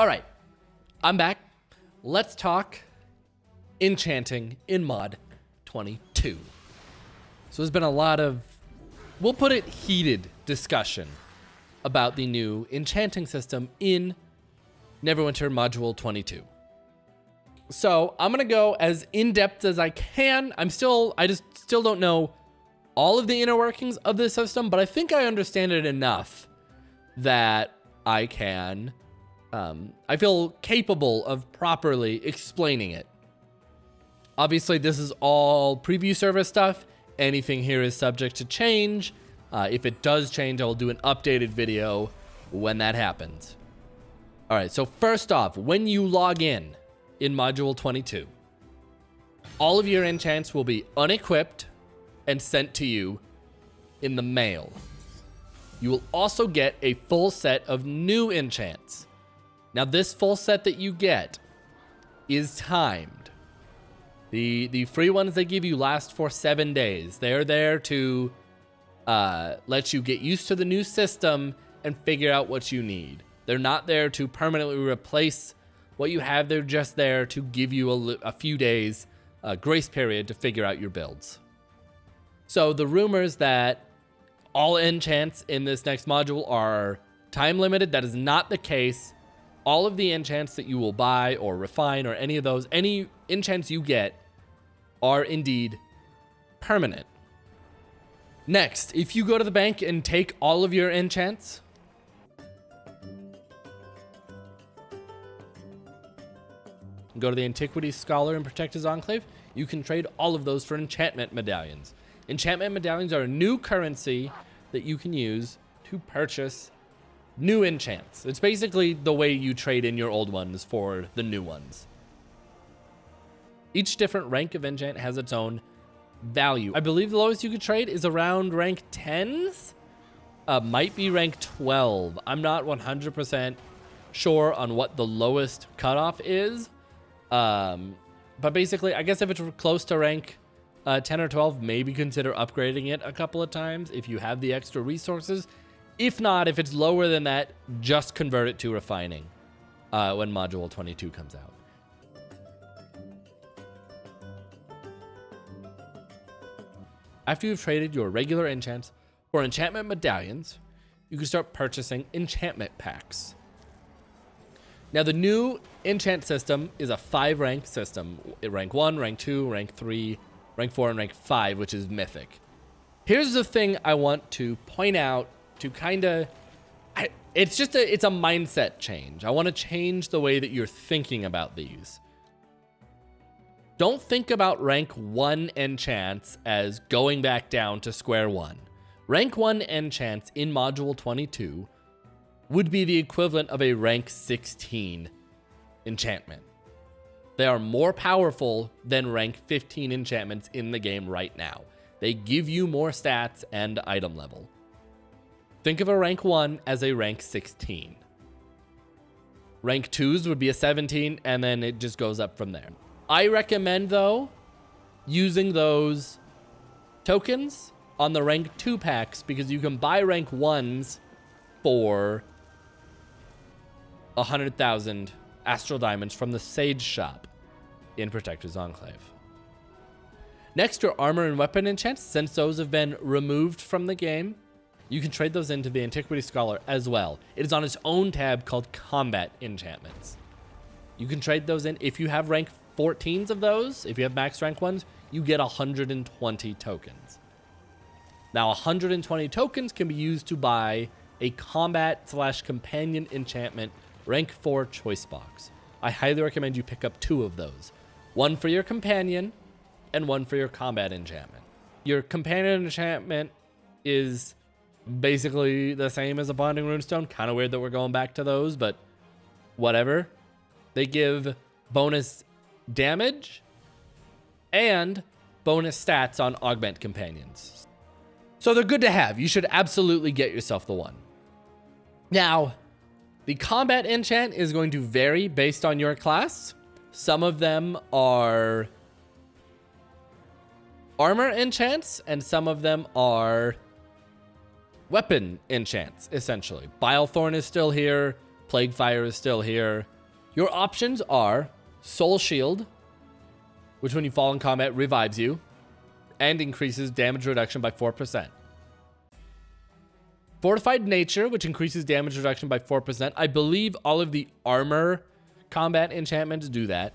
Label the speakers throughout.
Speaker 1: All right, I'm back. Let's talk enchanting in Mod 22. So there's been a lot of, we'll put it, heated discussion about the new enchanting system in Neverwinter Module 22. So I'm gonna go as in-depth as I can. I just still don't know all of the inner workings of this system, but I think I understand it enough that I can, I feel capable of properly explaining it. Obviously, this is all preview server stuff. Anything here is subject to change. If it does change, I will do an updated video when that happens. All right, so first off, when you log in Module 22, all of your enchants will be unequipped and sent to you in the mail. You will also get a full set of new enchants. Now, this full set that you get is timed. The free ones they give you last for 7 days. They're there to let you get used to the new system and figure out what you need. They're not there to permanently replace what you have. They're just there to give you a few days grace period to figure out your builds. So the rumors that all enchants in this next module are time limited, that is not the case. All of the enchants that you will buy or refine or any of those, any enchants you get are indeed permanent. Next, if you go to the bank and take all of your enchants, go to the Antiquity Scholar and Protector's Enclave, you can trade all of those for enchantment medallions. Enchantment medallions are a new currency that you can use to purchase new enchants. It's basically the way you trade in your old ones for the new ones. Each different rank of enchant has its own value. I believe the lowest you could trade is around rank 10s. Might be rank 12. I'm not 100% sure on what the lowest cutoff is. But basically, I guess if it's close to rank 10 or 12, maybe consider upgrading it a couple of times if you have the extra resources. If not, if it's lower than that, just convert it to refining when Module 22 comes out. After you've traded your regular enchants for enchantment medallions, you can start purchasing enchantment packs. Now, the new enchant system is a 5-rank system. Rank 1, rank 2, rank 3, rank 4, and rank 5, which is mythic. Here's the thing I want to point out to kind of... it's a mindset change. I want to change the way that you're thinking about these. Don't think about rank 1 enchants as going back down to square one. Rank 1 enchants in Module 22 would be the equivalent of a rank 16 enchantment. They are more powerful than rank 15 enchantments in the game right now. They give you more stats and item level. Think of a rank 1 as a rank 16. Rank 2s would be a 17, and then it just goes up from there. I recommend, though, using those tokens on the rank 2 packs because you can buy rank 1s for 100,000 Astral Diamonds from the Sage Shop in Protector's Enclave. Next are armor and weapon enchants. Since those have been removed from the game, you can trade those into the Antiquity Scholar as well. It is on its own tab called Combat Enchantments. You can trade those in. If you have rank 14s of those, if you have max rank ones, you get 120 tokens. Now, 120 tokens can be used to buy a combat/companion enchantment rank 4 choice box. I highly recommend you pick up 2 of those. One for your companion and one for your combat enchantment. Your companion enchantment is basically the same as a bonding runestone. Kind of weird that we're going back to those, but whatever. They give bonus damage and bonus stats on augment companions. So they're good to have. You should absolutely get yourself the one. Now, the combat enchant is going to vary based on your class. Some of them are armor enchants, and some of them are weapon enchants, essentially. Bilethorn is still here. Plague Fire is still here. Your options are Soul Shield, which when you fall in combat revives you and increases damage reduction by 4%. Fortified Nature, which increases damage reduction by 4%. I believe all of the armor combat enchantments do that.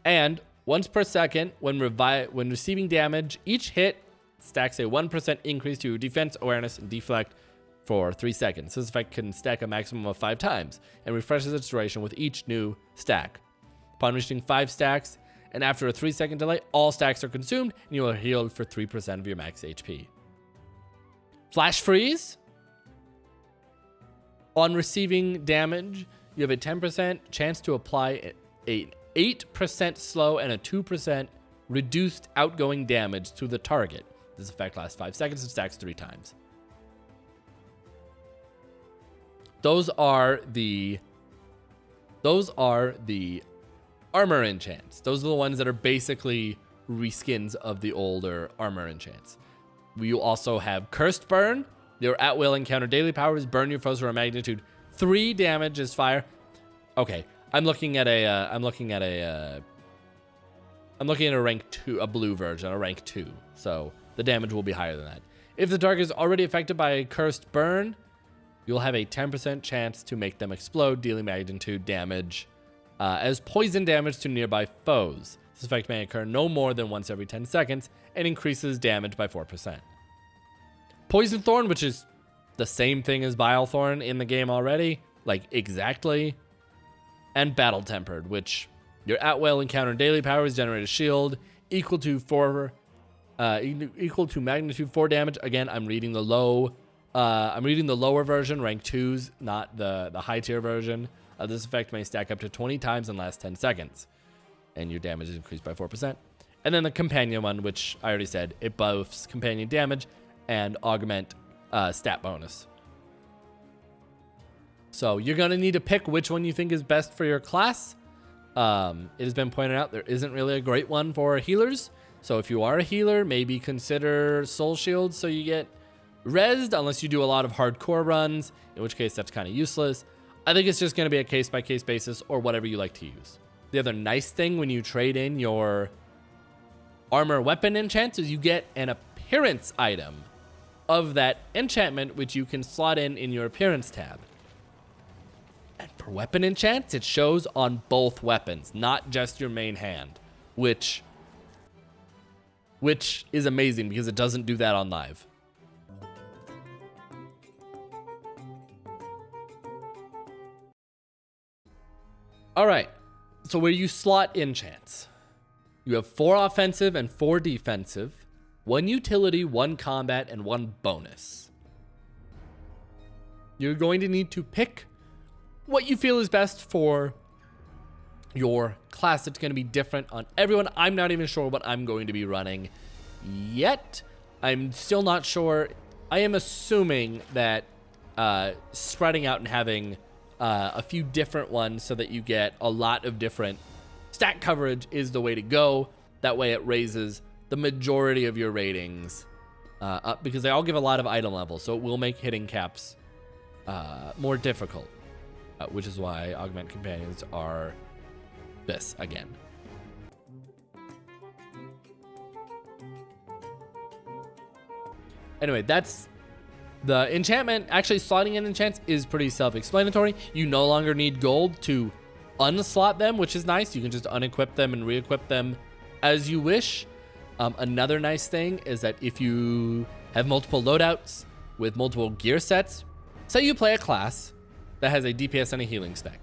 Speaker 1: And once per second, when receiving damage, each hit stacks a 1% increase to defense, awareness, and deflect for 3 seconds. This effect can stack a maximum of 5 times and refreshes its duration with each new stack. Upon reaching 5 stacks, and after a 3-second delay, all stacks are consumed, and you are healed for 3% of your max HP. Flash Freeze. On receiving damage, you have a 10% chance to apply an 8% slow and a 2% reduced outgoing damage to the target. This effect lasts 5 seconds and stacks 3 times. Those are the armor enchants. Those are the ones that are basically reskins of the older armor enchants. You also have Cursed Burn. Your at will encounter daily powers burn your foes for a magnitude 3 damage as fire. Okay, I'm looking at a rank 2, a blue version, a rank 2. So the damage will be higher than that. If the target is already affected by a Cursed Burn, you'll have a 10% chance to make them explode, dealing magnitude damage as poison damage to nearby foes. This effect may occur no more than once every 10 seconds and increases damage by 4%. Poison Thorn, which is the same thing as Bile Thorn in the game already, like exactly. And Battle Tempered, which your at-will encounter daily powers generate a shield equal to magnitude 4 damage. Again, I'm reading the lower version, rank 2s, not the high tier version. This effect may stack up to 20 times and last 10 seconds. And your damage is increased by 4%. And then the companion one, which I already said, it buffs companion damage and augment stat bonus. So you're going to need to pick which one you think is best for your class. It has been pointed out there isn't really a great one for healers. So if you are a healer, maybe consider Soul Shield so you get rezzed, unless you do a lot of hardcore runs, in which case that's kind of useless. I think it's just going to be a case-by-case basis or whatever you like to use. The other nice thing when you trade in your armor weapon enchants is you get an appearance item of that enchantment, which you can slot in your appearance tab. And for weapon enchants, it shows on both weapons, not just your main hand, which is amazing because it doesn't do that on live. All right, so where you slot enchants, you have 4 offensive and 4 defensive, 1 utility, 1 combat, and 1 bonus. You're going to need to pick what you feel is best for your class. It's going to be different on everyone. I'm not even sure what I'm going to be running yet. I'm still not sure. I am assuming that spreading out and having a few different ones so that you get a lot of different stat coverage is the way to go. That way it raises the majority of your ratings up, because they all give a lot of item levels, so it will make hitting caps more difficult, which is why augment companions are this again. Anyway, that's the enchantment. Actually, slotting in enchants is pretty self-explanatory. You no longer need gold to unslot them, which is nice. You can just unequip them and re-equip them as you wish. Another nice thing is that if you have multiple loadouts with multiple gear sets, say you play a class that has a DPS and a healing spec,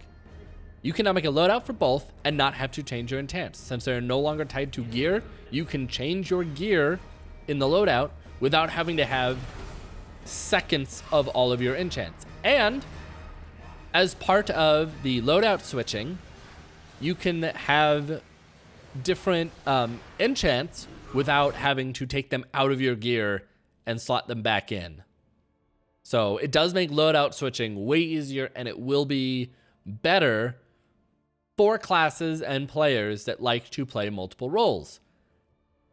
Speaker 1: you can now make a loadout for both and not have to change your enchants. Since they're no longer tied to gear, you can change your gear in the loadout without having to have seconds of all of your enchants. And as part of the loadout switching, you can have different enchants without having to take them out of your gear and slot them back in. So it does make loadout switching way easier, and it will be better for classes and players that like to play multiple roles.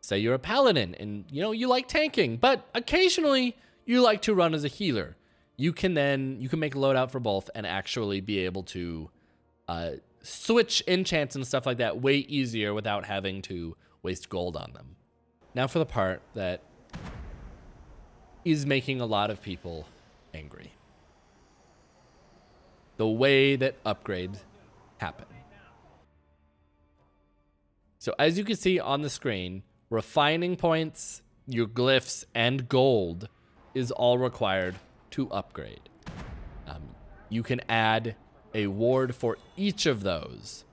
Speaker 1: Say you're a paladin and you like tanking, but occasionally you like to run as a healer. you can make a loadout for both and actually be able to switch enchants and stuff like that way easier without having to waste gold on them. Now for the part that is making a lot of people angry. The way that upgrades happen. So as you can see on the screen, refining points, your glyphs, and gold is all required to upgrade. You can add a ward for each of those.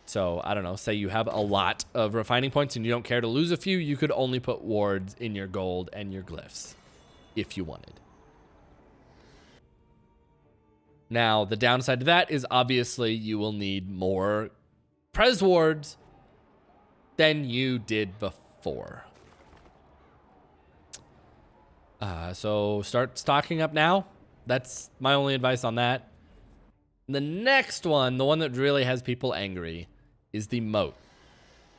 Speaker 1: So, I don't know, say you have a lot of refining points and you don't care to lose a few, you could only put wards in your gold and your glyphs if you wanted. Now, the downside to that is obviously you will need more Prez wards than you did before. So start stocking up now. That's my only advice on that. The next one, the one that really has people angry, is the moat.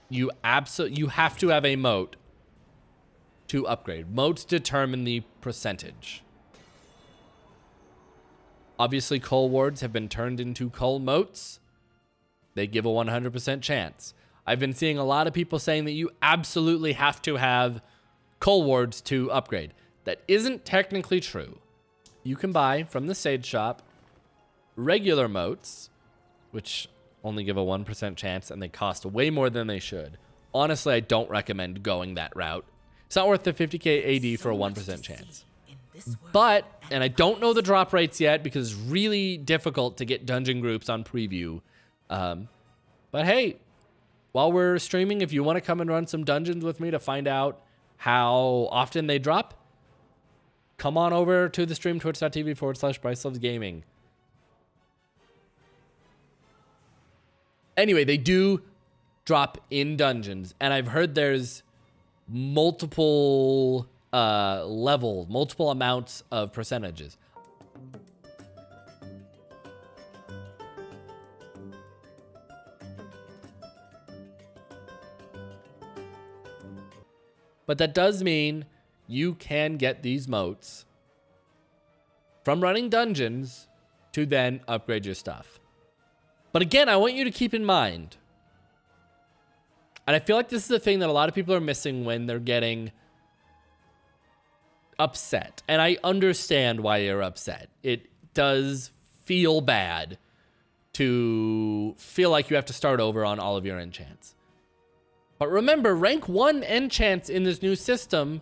Speaker 1: You have to have a moat to upgrade. Moats determine the percentage. Obviously, coal wards have been turned into coal moats. They give a 100% chance. I've been seeing a lot of people saying that you absolutely have to have coal wards to upgrade. That isn't technically true. You can buy from the Sage Shop regular moats, which only give a 1% chance, and they cost way more than they should. Honestly, I don't recommend going that route. It's not worth the 50k AD for a 1% chance. But, and I don't know the drop rates yet because it's really difficult to get dungeon groups on preview. But hey, while we're streaming, if you want to come and run some dungeons with me to find out how often they drop, come on over to the stream, twitch.tv/BryceLovesGaming. Anyway, they do drop in dungeons, and I've heard there's multiple levels, multiple amounts of percentages. But that does mean you can get these moats from running dungeons to then upgrade your stuff. But again, I want you to keep in mind, and I feel like this is the thing that a lot of people are missing when they're getting upset. And I understand why you're upset. It does feel bad to feel like you have to start over on all of your enchants. But remember, rank 1 enchants in this new system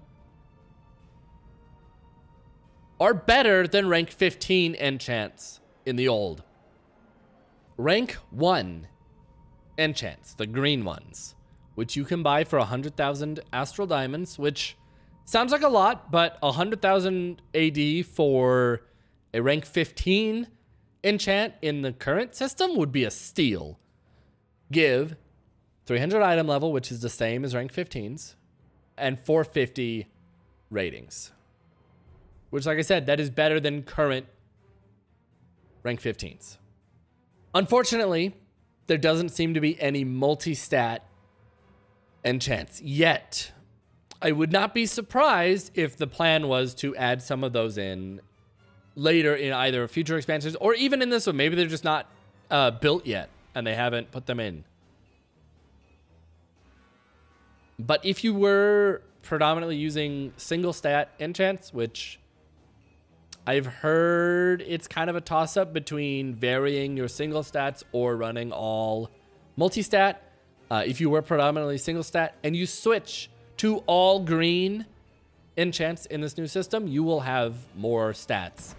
Speaker 1: are better than rank 15 enchants in the old. Rank 1 enchants, the green ones, which you can buy for 100,000 Astral Diamonds, which sounds like a lot, but 100,000 AD for a rank 15 enchant in the current system would be a steal. Give 300 item level, which is the same as rank 15s, and 450 ratings. Which, like I said, that is better than current rank 15s. Unfortunately, there doesn't seem to be any multi-stat enchants yet. I would not be surprised if the plan was to add some of those in later in either future expansions or even in this one. Maybe they're just not built yet and they haven't put them in. But if you were predominantly using single stat enchants, which I've heard it's kind of a toss-up between varying your single stats or running all multi-stat. If you were predominantly single stat and you switch to all green enchants in this new system, you will have more stats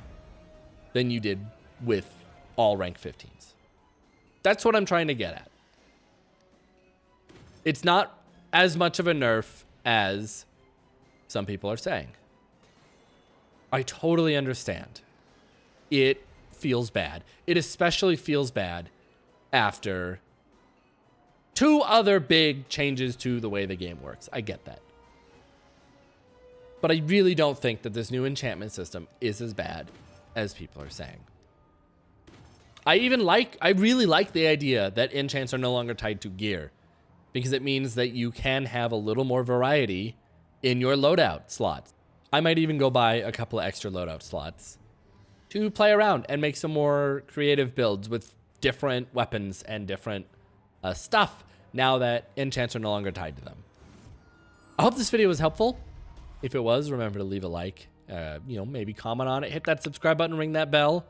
Speaker 1: than you did with all rank 15s. That's what I'm trying to get at. It's not as much of a nerf as some people are saying. I totally understand. It feels bad. It especially feels bad after 2 other big changes to the way the game works. I get that. But I really don't think that this new enchantment system is as bad as people are saying. I really like the idea that enchants are no longer tied to gear, because it means that you can have a little more variety in your loadout slots. I might even go buy a couple of extra loadout slots to play around and make some more creative builds with different weapons and different stuff now that enchants are no longer tied to them. I hope this video was helpful. If it was, remember to leave a like, maybe comment on it, hit that subscribe button, ring that bell.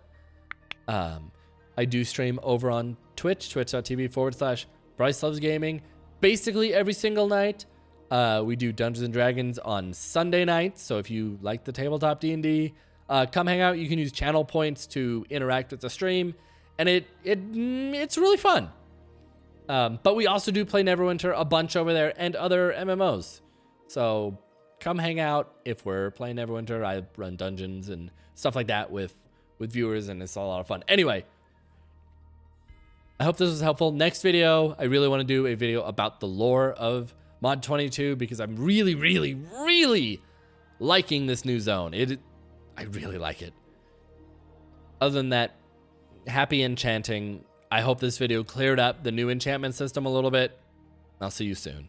Speaker 1: I do stream over on Twitch, twitch.tv/Bryce Loves Gaming, basically every single night. We do Dungeons and Dragons on Sunday nights, so if you like the tabletop D&D, come hang out. You can use channel points to interact with the stream, and it's really fun. But we also do play Neverwinter a bunch over there and other MMOs. So come hang out if we're playing Neverwinter. I run dungeons and stuff like that with viewers, and it's a lot of fun. Anyway, I hope this was helpful. Next video, I really want to do a video about the lore of Mod 22 because I'm really, really, really liking this new zone. I really like it. Other than that, happy enchanting. I hope this video cleared up the new enchantment system a little bit. I'll see you soon.